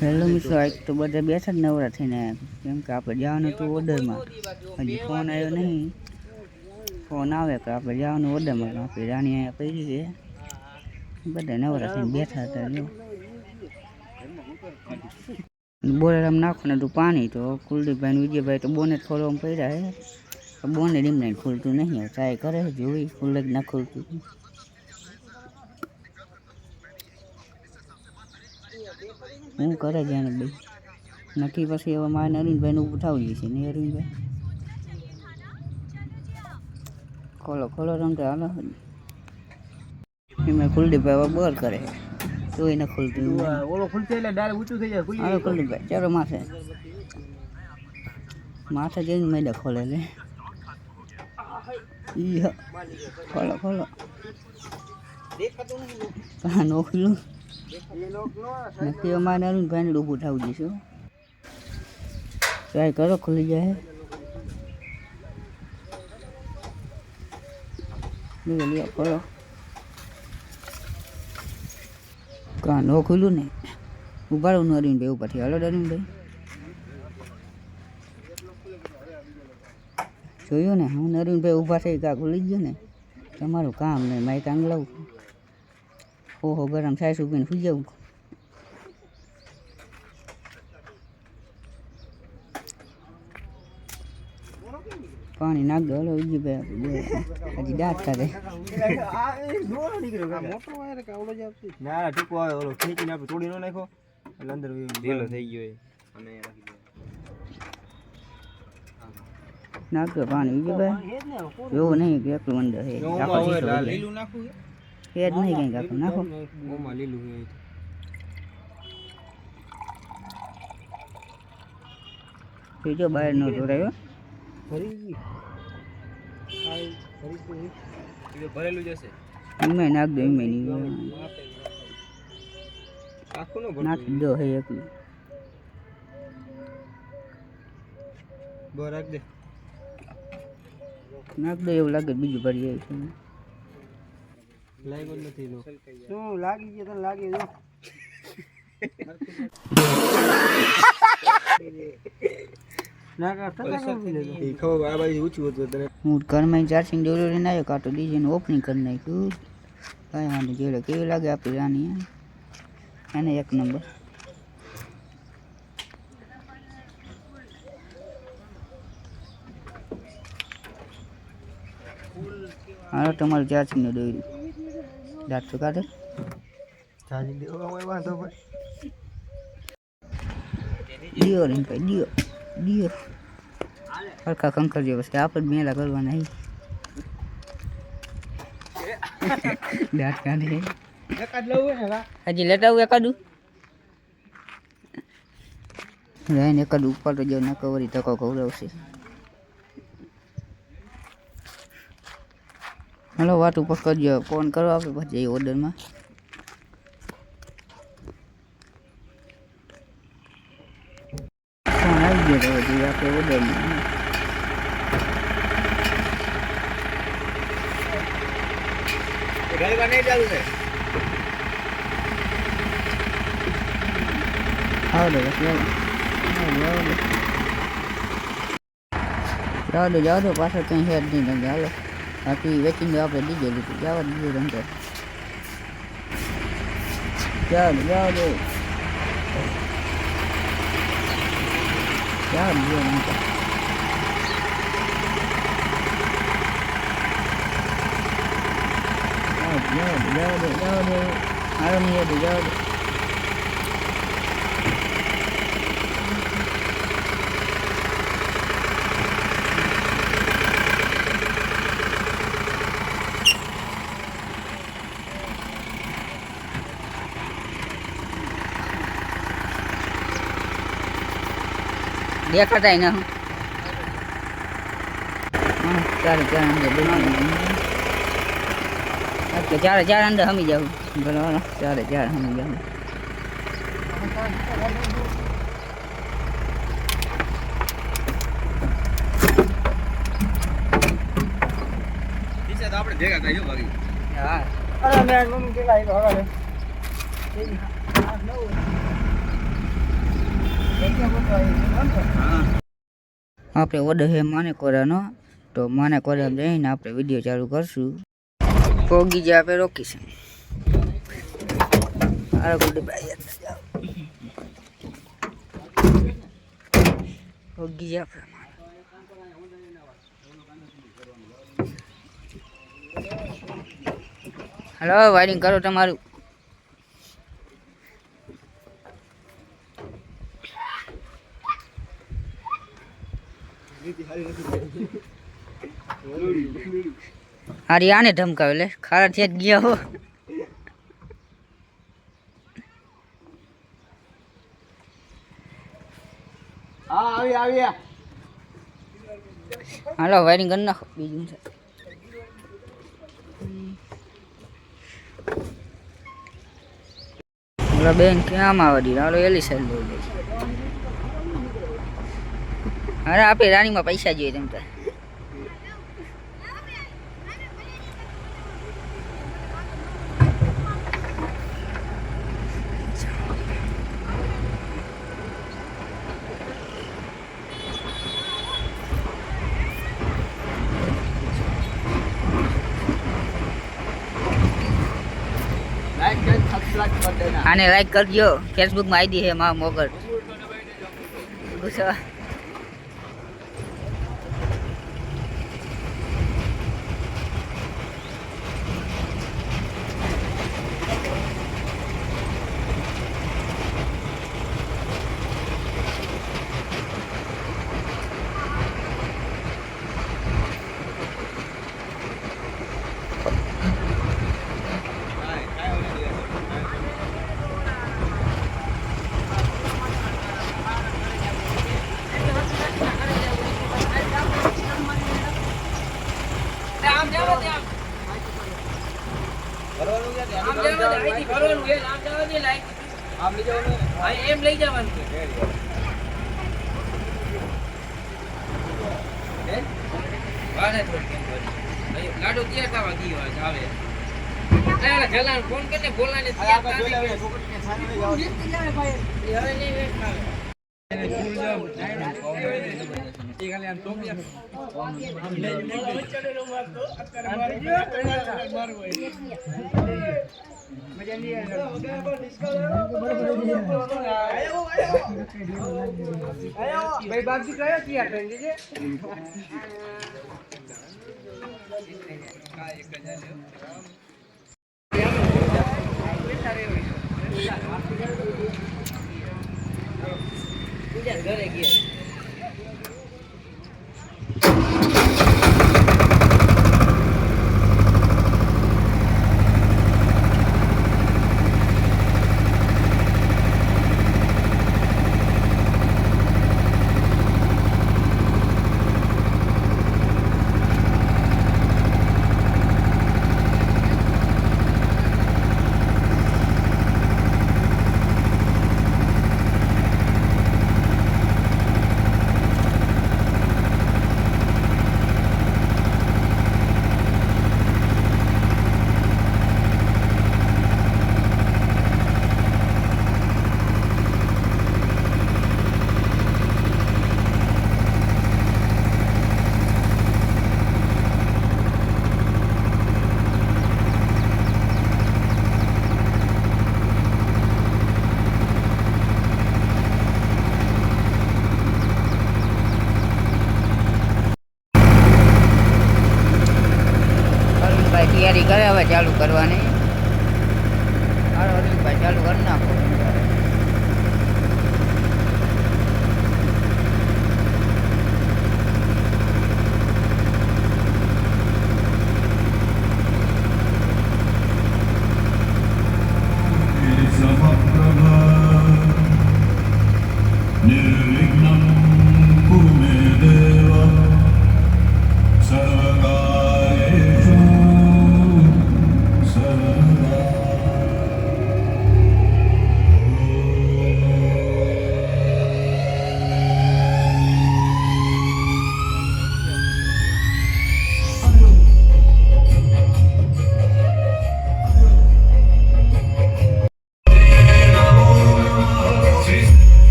Hello મિત્રો, આજ તો બધા બેઠા જ નવરા થઈને કેમ કે આપણે જવાનું હતું ઓર્ડરમાં. હજી ફોન આવ્યો નહીં. ફોન આવે કે આપણે જવાનું ઓર્ડરમાં. આપણે રાણી અહીંયા પડી છે. બધા નવરા થઈને બેઠા હતા. જો બોલેરામ નાખવાનું હતું પાણી, તો કુલદીપભાઈ વિજયભાઈ તો બોનેટ ખોલવામાં પડ્યા છે. બોનેટ એમને ખુલતું નહીં. ટ્રાય કરે જોઈ ખુલ્લે જ ના ખુલતું. હું કરે છે એને ભાઈ નક્કી. પછી હવે મારે અરવિંદભાઈને ઊભું થવું જશે ને. અરવિંદભાઈ ખોલો ખોલો રમતે હાલો. એમાં કુલદીપભાઈ હવે બોલ કરે તો એને ખુલતું ઓલો ખુલશે એટલે ડાયરેક્ટ ઊંચું થઈ જાય. હાલો કુલદીપભાઈ ચાલો માથે માથે જઈને મેડા ખોલે લે. ખોલો ખોલો હા નોખલું નક્કી અમારે અરવિંદભાઈને ઊભું થવું જઈશું. ટ્રાય કરો ખુલી જાય. ખોલો કાં નો ખુલ્લું ને ઉભાડું ને અરવિંદભાઈ ઉપરથી. હાલો અરવિંદભાઈ જોયું ને હું અરવિંદભાઈ ઊભા થઈ કાં ખુલી ગયું ને. તમારું કામ ને માઇક આંગ લઉં. ઓહો ગરમ સાઈસ ઉભીને સુઈ જવું. પાણી નાખ દો. હલો વિજયભાઈ હજી દાંત કરે. ના ટૂંકો આવે ઓલો ખેંચીને આપણે તોડી ન નાખો એટલે અંદર ઢીલો થઈ ગયો. અને નાખ દો પાણી વિજયભાઈ. એવું નહીં કે એકલું અંદર છે. લીલું નાખવું એ જ નહીં કંઈક આપણે નાખો. ઓમાં લીલું જો બહાર નો જોડાયો. ભરેલું જશે એમાં નાખ દો. એમાં નહીં નાખી દો. હે એકલું રાખ દે. નાખ દો. એવું લાગે બીજું ભરી જાય છે. લાગ્યો નથી શું લાગી ગયો તને? લાગે જો હું ઘરમાં ચાર્જિંગ જરૂરી ના આવ્યો. કાંટો ડીજેને ઓપનિંગ કરી નાખ્યું. કાંઈ વાંધો જોડે કેવી લાગે આપણી રાની એને એક નંબર. હાલો તમારું ચાર્જિંગ નું દોર્યું દાંત તો કાઢે. દિયો રે ભાઈ દિયો દિયો હરખા કંકર જેવો છે. આપણે મેલા કરવા નહીં. દાંત કાઢે હજી લેટાવું એકાદું રહીને એકાદું ઉપર તો જો ન કવરી ધક્કો ખવડાવશે. હલો વાત ઉપર કરજો. ફોન કરો આપણે પછી ઓર્ડરમાં. ફોન આવી ગયો તો હજી આપણે ઓર્ડરમાં. ઘરે નહીં ચાલુ છે. આવડે જાવ દો પાછળ કંઈ હેડ નહીં રંગે. હાલો બાકી વેચીને આપણે દીધે લીધું જવા દીધું રંગે. જાવ દો જાવ દો જાવ દો રંગે. જાવ દો હાલો નહીં હતું જાવ દો. દેખાતા ના ચારે ચાર અંદર ચારે ચાર અંદર હમી જાઉં. બરાબર ચારે ચાર હમી જાઉં. આપણે ભેગા થાય ભાગી. હા અરે મેં મમ્મી કેટલા આવ્યો હવે આપણે ઓર્ડર છે માનેકોરાનો, તો માનેકોરા જઈને આપણે વિડીયો ચાલુ કરશું. પોગી જે આપણે રોકીશું. પોગી જે આપણે હલો વાયરિંગ કરો તમારું. હારી આને ધમકાવે લે ખારા થી જ ગયા હો. હાલો વાયરિંગ કરી નાખો બીજું છે. બેન ક્યાં આવવા દી હાલો એલી સાઈડ લઈ લે. અરે આપણે રાણીમાં પૈસા જોઈએ તેમ તો. આને લાઈક કરજો. ફેસબુકમાં આઈડી છે મા મોગર ગુસ્સા. લાડુ તૈયાર થવા ગયો આવે જલાન ફોન કરીને બોલાને તૈયાર ભાઈ બાકી કયો તૈયાર કરી દીજે. ઘરે ગયા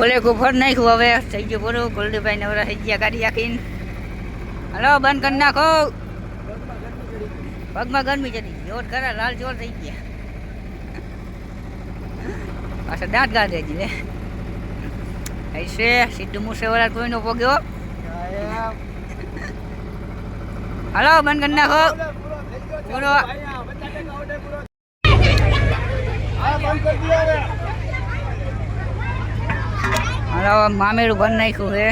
ફૂલે ફર નાખ્યું હવે થઈ ગયું પૂરું. કુલદીપભાઈ નવરા થઈ ગયા ગાડી આખીને. હલો બંધ કરી નાખો. પગમાં ગરમી ચડી જોર ખરા લાલ જોર થઈ ગયા. પાછા દાંત ગાઢે જ લે ऐसे સીધું મૂસેવાળા કોઈનો પોગ્યો. હલો બંધ કરી નાખો પૂરો. હલો મામેરું બંધ નાખ્યું છે.